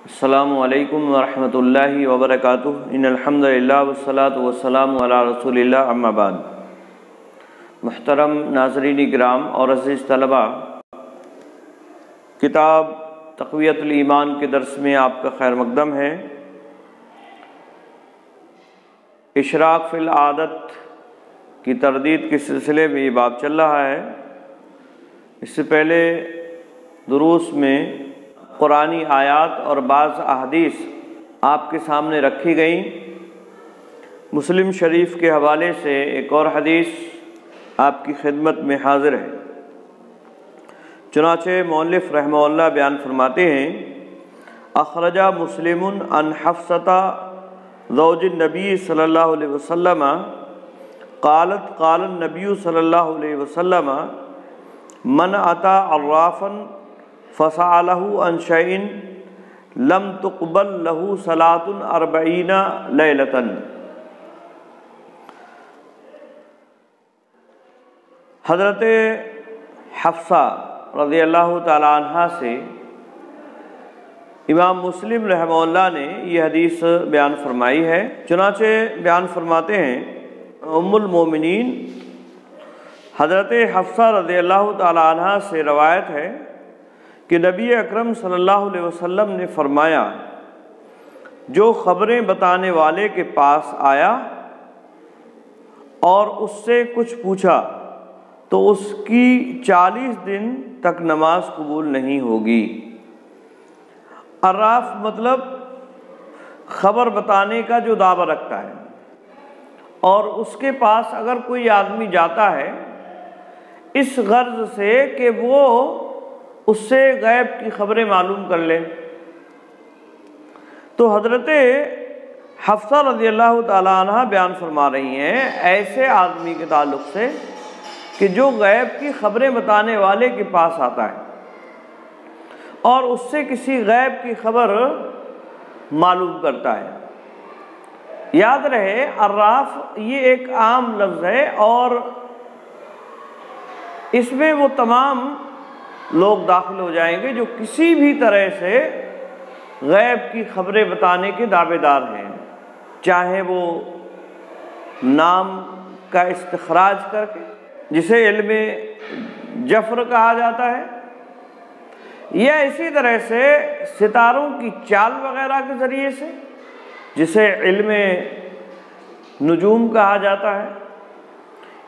السلام علیکم ورحمۃ اللہ وبرکاتہ۔ ان الحمد للہ والصلاة والسلام علی رسول اللہ، اما بعد۔ محترم ناظرین کرام اور عزیز طلبہ، کتاب تقویت الایمان کے درس میں آپ کا خیر مقدم ہے۔ اشراق فی العادت کی تردید کے سلسلے میں یہ باب چل رہا ہے۔ اس سے پہلے دروس میں قرآنی آیات اور بعض احادیث آپ کے سامنے رکھی گئیں۔ مسلم شریف کے حوالے سے ایک اور حدیث آپ کی خدمت میں حاضر ہے۔ چنانچہ مؤلف رحمہ اللہ بیان فرماتے ہیں، اخرج مسلم عن حفصہ زوج النبی صلی اللہ علیہ وسلم قالت قال النبی صلی اللہ علیہ وسلم من اتی عرافا فسألہ عن شیء لم تقبل له صلاة 40 لیلۃ۔ حضرت حفصہ رضی اللہ تعالی عنہ سے امام مسلم رحمہ اللہ نے یہ حدیث بیان فرمائی ہے۔ چنانچہ بیان فرماتے ہیں، ام المومنین حضرت حفصہ رضی اللہ تعالی عنہ سے روایت ہے کہ نبی اکرم صلی اللہ علیہ وسلم نے فرمایا، جو خبریں بتانے والے کے پاس آیا اور اس سے کچھ پوچھا تو اس کی 40 دن تک نماز قبول نہیں ہوگی۔ عراف مطلب خبر بتانے کا جو دعویٰ رکھتا ہے، اور اس کے پاس اگر کوئی آدمی جاتا ہے اس غرض سے کہ وہ اس سے غیب کی خبریں معلوم کر لیں، تو حضرت حفصہ رضی اللہ تعالی عنہ بیان فرما رہی ہیں ایسے آدمی کے تعلق سے کہ جو غیب کی خبریں بتانے والے کے پاس آتا ہے اور اس سے کسی غیب کی خبر معلوم کرتا ہے۔ یاد رہے، عراف یہ ایک عام لفظ ہے اور اس میں وہ تمام لوگ داخل ہو جائیں گے جو کسی بھی طرح سے غیب کی خبریں بتانے کے دعوے دار ہیں، چاہے وہ نام کا استخراج کر کے جسے علم جفر کہا جاتا ہے، یا اسی طرح سے ستاروں کی چال وغیرہ کے ذریعے سے جسے علم نجوم کہا جاتا ہے،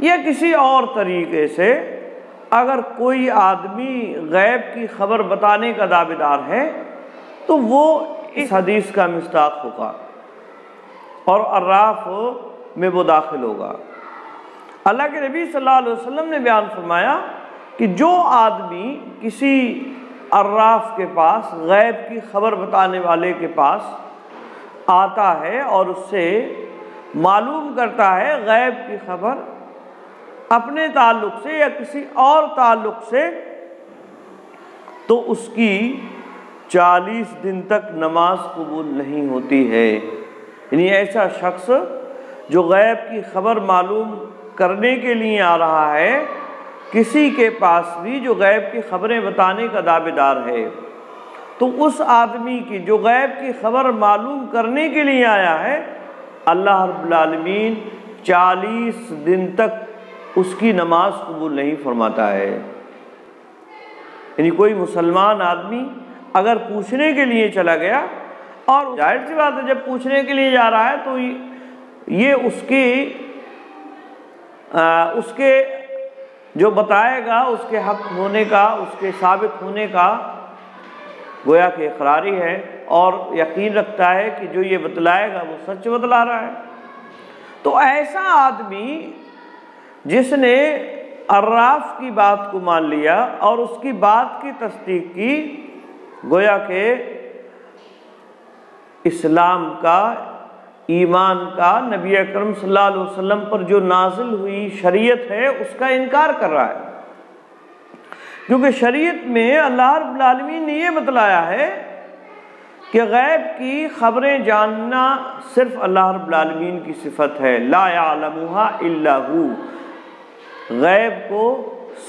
یا کسی اور طریقے سے اگر کوئی آدمی غیب کی خبر بتانے کا دعوے دار ہے تو وہ اس حدیث کا مصداق ہوگا اور عراف میں وہ داخل ہوگا۔ اللہ کے نبی صلی اللہ علیہ وسلم نے بیان فرمایا کہ جو آدمی کسی عراف کے پاس، غیب کی خبر بتانے والے کے پاس آتا ہے اور اس سے معلوم کرتا ہے غیب کی خبر اپنے تعلق سے یا کسی اور تعلق سے، تو اس کی 40 دن تک نماز قبول نہیں ہوتی ہے۔ یعنی ایسا شخص جو غیب کی خبر معلوم کرنے کے لیے آ رہا ہے کسی کے پاس بھی جو غیب کی خبریں بتانے کا دعوے دار ہے، تو اس آدمی کی جو غیب کی خبر معلوم کرنے کے لیے آیا ہے، اللہ رب العالمین 40 دن تک اس کی نماز قبول نہیں فرماتا ہے۔ یعنی کوئی مسلمان آدمی اگر پوچھنے کے لیے چلا گیا، اور ظاہر سی بات ہے جب پوچھنے کے لیے جا رہا ہے تو یہ اس کے جو بتائے گا اس کے حق ہونے کا، اس کے ثابت ہونے کا گویا کہ اقراری ہے، اور یقین رکھتا ہے کہ جو یہ بتلائے گا وہ سچ بتلا رہا ہے۔ تو ایسا آدمی جس نے عراف کی بات کو مان لیا اور اس کی بات کی تصدیق کی، گویا کہ اسلام کا، ایمان کا، نبی اکرم صلی اللہ علیہ وسلم پر جو نازل ہوئی شریعت ہے اس کا انکار کر رہا ہے، کیونکہ شریعت میں اللہ رب العالمین نے یہ بتلایا ہے کہ غیب کی خبریں جاننا صرف اللہ رب العالمین کی صفت ہے، لا یعلمها الا ہو، غیب کو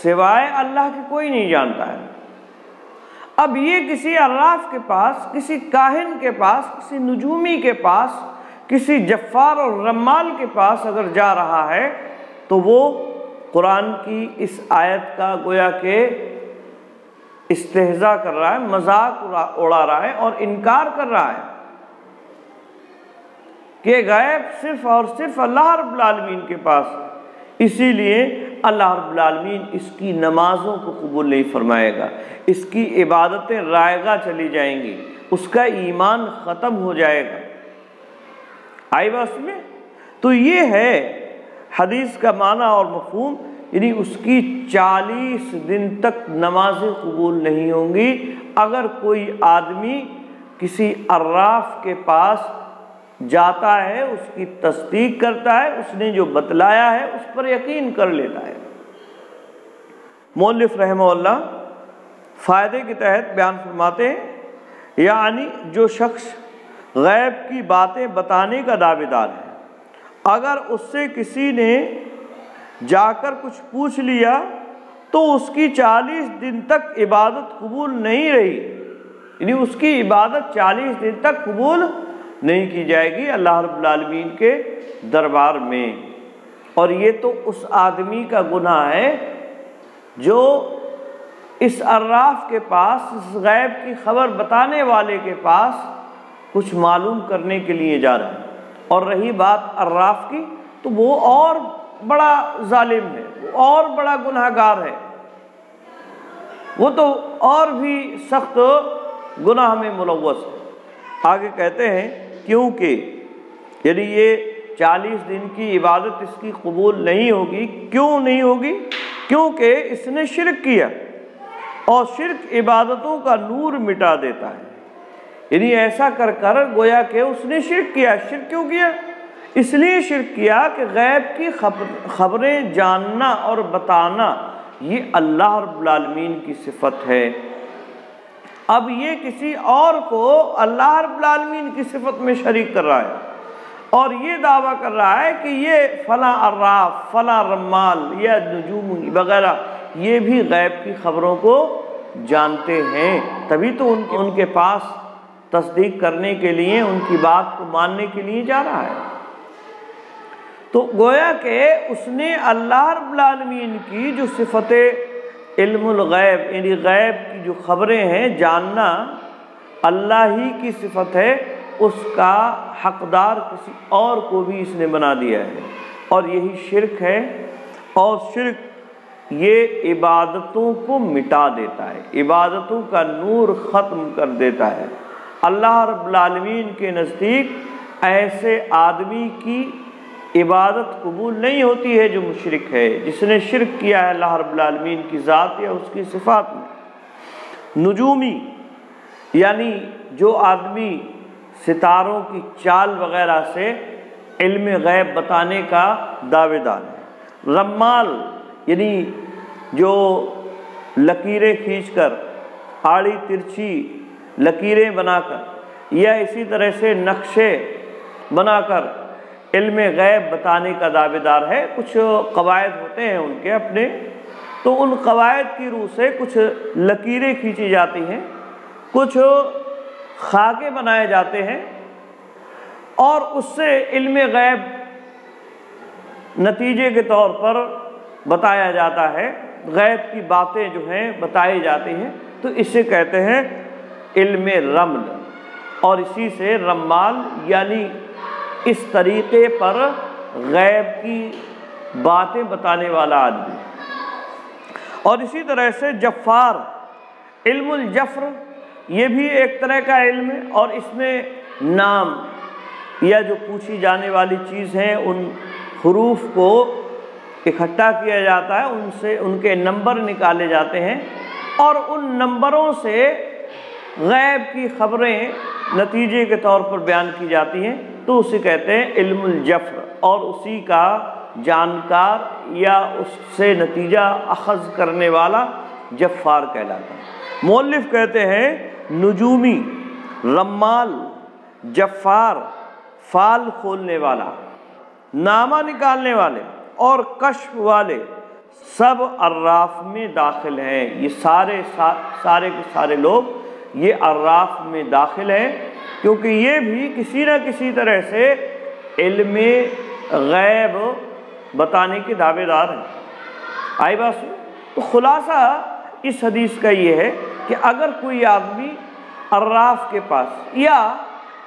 سوائے اللہ کے کوئی نہیں جانتا ہے۔ اب یہ کسی عراف کے پاس، کسی کاہن کے پاس، کسی نجومی کے پاس، کسی جفار اور رمال کے پاس اگر جا رہا ہے تو وہ قرآن کی اس آیت کا گویا کہ استہزاء کر رہا ہے، مذاق اڑا رہا ہے اور انکار کر رہا ہے کہ غیب صرف اور صرف اللہ رب العالمین کے پاس ہے، اسی لیے اللہ رب العالمین اس کی نمازوں کو قبول نہیں فرمائے گا، اس کی عبادتیں رائگاں چلی جائیں گی، اس کا ایمان ختم ہو جائے گا۔ آئی بات میں؟ تو یہ ہے حدیث کا معنی اور مفہوم، یعنی اس کی 40 دن تک نمازیں قبول نہیں ہوں گی اگر کوئی آدمی کسی عراف کے پاس جاتا ہے، اس کی تصدیق کرتا ہے، اس نے جو بتلایا ہے اس پر یقین کر لیتا ہے۔ مؤلف رحمہ اللہ فائدے کے تحت بیان فرماتے ہیں، یعنی جو شخص غیب کی باتیں بتانے کا دعوے دار ہے، اگر اس سے کسی نے جا کر کچھ پوچھ لیا تو اس کی 40 دن تک عبادت قبول نہیں رہی، یعنی اس کی عبادت 40 دن تک قبول نہیں کی جائے گی اللہ رب العالمین کے دربار میں۔ اور یہ تو اس آدمی کا گناہ ہے جو اس عراف کے پاس، اس غیب کی خبر بتانے والے کے پاس کچھ معلوم کرنے کے لیے جا رہا ہے۔ اور رہی بات عراف کی تو وہ اور بڑا ظالم ہے، وہ اور بڑا گناہ گار ہے، وہ تو اور بھی سخت گناہ میں ملوث ہے۔ آگے کہتے ہیں کیونکہ یعنی یہ 40 دن کی عبادت اس کی قبول نہیں ہوگی۔ کیوں نہیں ہوگی؟ کیونکہ اس نے شرک کیا، اور شرک عبادتوں کا نور مٹا دیتا ہے۔ یعنی ایسا کر کر گویا کہ اس نے شرک کیا۔ شرک کیوں کیا؟ اس لیے شرک کیا کہ غیب کی خبریں جاننا اور بتانا یہ اللہ رب العالمین کی صفت ہے۔ اب یہ کسی اور کو اللہ رب العالمین کی صفت میں شریک کر رہا ہے، اور یہ دعویٰ کر رہا ہے کہ یہ فلاں عراف، فلاں رمال یا نجوم وغیرہ یہ بھی غیب کی خبروں کو جانتے ہیں، تبھی تو ان کے پاس تصدیق کرنے کے لیے، ان کی بات کو ماننے کے لیے جا رہا ہے۔ تو گویا کہ اس نے اللہ رب العالمین کی جو صفت علم الغیب، یعنی غیب کی جو خبریں ہیں جاننا اللہ ہی کی صفت ہے، اس کا حقدار کسی اور کو بھی اس نے بنا دیا ہے، اور یہی شرک ہے۔ اور شرک یہ عبادتوں کو مٹا دیتا ہے، عبادتوں کا نور ختم کر دیتا ہے۔ اللہ رب العالمین کے نزدیک ایسے آدمی کی عبادت قبول نہیں ہوتی ہے جو مشرک ہے، جس نے شرک کیا ہے اللہ رب العالمین کی ذات یا اس کی صفات میں۔ نجومی یعنی جو آدمی ستاروں کی چال وغیرہ سے علم غیب بتانے کا دعوے دار ہے۔ رمال یعنی جو لکیریں کھینچ کر، آڑی ترچھی لکیریں بنا کر یا اسی طرح سے نقشے بنا کر علم غیب بتانے کا دعوے دار ہے۔ کچھ قواعد ہوتے ہیں ان کے اپنے، تو ان قواعد کی روح سے کچھ لکیریں کھینچی جاتی ہیں، کچھ خاکے بنائے جاتے ہیں، اور اس سے علم غیب نتیجے کے طور پر بتایا جاتا ہے، غیب کی باتیں جو ہیں بتائی جاتی ہیں، تو اسے کہتے ہیں علم رمل۔ اور اسی سے رمال یعنی اس طریقے پر غیب کی باتیں بتانے والا آدمی۔ اور اسی طرح سے جفار، علم الجفر یہ بھی ایک طرح کا علم ہے، اور اس میں نام یا جو پوچھی جانے والی چیز ہیں ان حروف کو اکٹھا کیا جاتا ہے، ان سے ان کے نمبر نکالے جاتے ہیں، اور ان نمبروں سے غیب کی خبریں نتیجے کے طور پر بیان کی جاتی ہیں، تو اسے کہتے ہیں علم الجفر، اور اسی کا جانکار یا اس سے نتیجہ اخذ کرنے والا جفار کہلاتا ہے۔ مؤلف کہتے ہیں نجومی، رمال، جفار، فال کھولنے والا، نامہ نکالنے والے اور کشف والے سب عراف میں داخل ہیں۔ یہ سارے کے سارے لوگ یہ عراف میں داخل ہیں، کیونکہ یہ بھی کسی نہ کسی طرح سے علم غیب بتانے کے دعوے دار ہیں۔ آئی بات؟ تو خلاصہ اس حدیث کا یہ ہے کہ اگر کوئی آدمی عراف کے پاس یا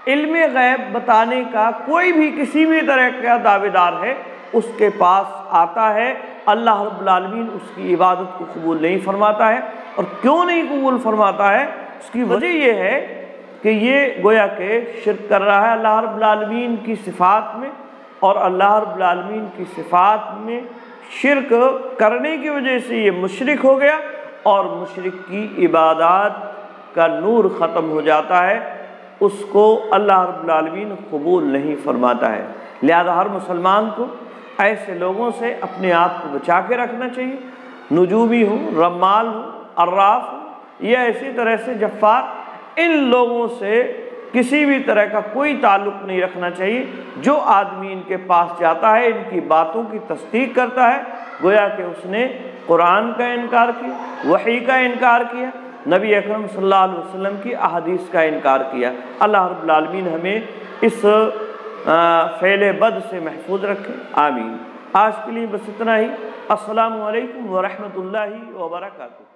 علم غیب بتانے کا کوئی بھی کسی بھی طرح کا دعوے دار ہے، اس کے پاس آتا ہے، اللہ رب العالمین اس کی عبادت کو قبول نہیں فرماتا ہے۔ اور کیوں نہیں قبول فرماتا ہے؟ اس کی وجہ یہ ہے کہ یہ گویا کہ شرک کر رہا ہے اللہ رب العالمین کی صفات میں، اور اللہ رب العالمین کی صفات میں شرک کرنے کی وجہ سے یہ مشرک ہو گیا، اور مشرک کی عبادات کا نور ختم ہو جاتا ہے، اس کو اللہ رب العالمین قبول نہیں فرماتا ہے۔ لہذا ہر مسلمان کو ایسے لوگوں سے اپنے آپ کو بچا کے رکھنا چاہیے، نجومی ہوں، رمال ہوں، عراف ہوں، یا اسی طرح سے جفار، ان لوگوں سے کسی بھی طرح کا کوئی تعلق نہیں رکھنا چاہیے۔ جو آدمی ان کے پاس جاتا ہے، ان کی باتوں کی تصدیق کرتا ہے، گویا کہ اس نے قرآن کا انکار کیا، وحی کا انکار کیا، نبی اکرم صلی اللہ علیہ وسلم کی احادیث کا انکار کیا۔ اللہ رب العالمین ہمیں اس فعل بد سے محفوظ رکھے، آمین۔ آج کے لیے بس اتنا ہی۔ السلام علیکم ورحمۃ اللہ وبرکاتہ۔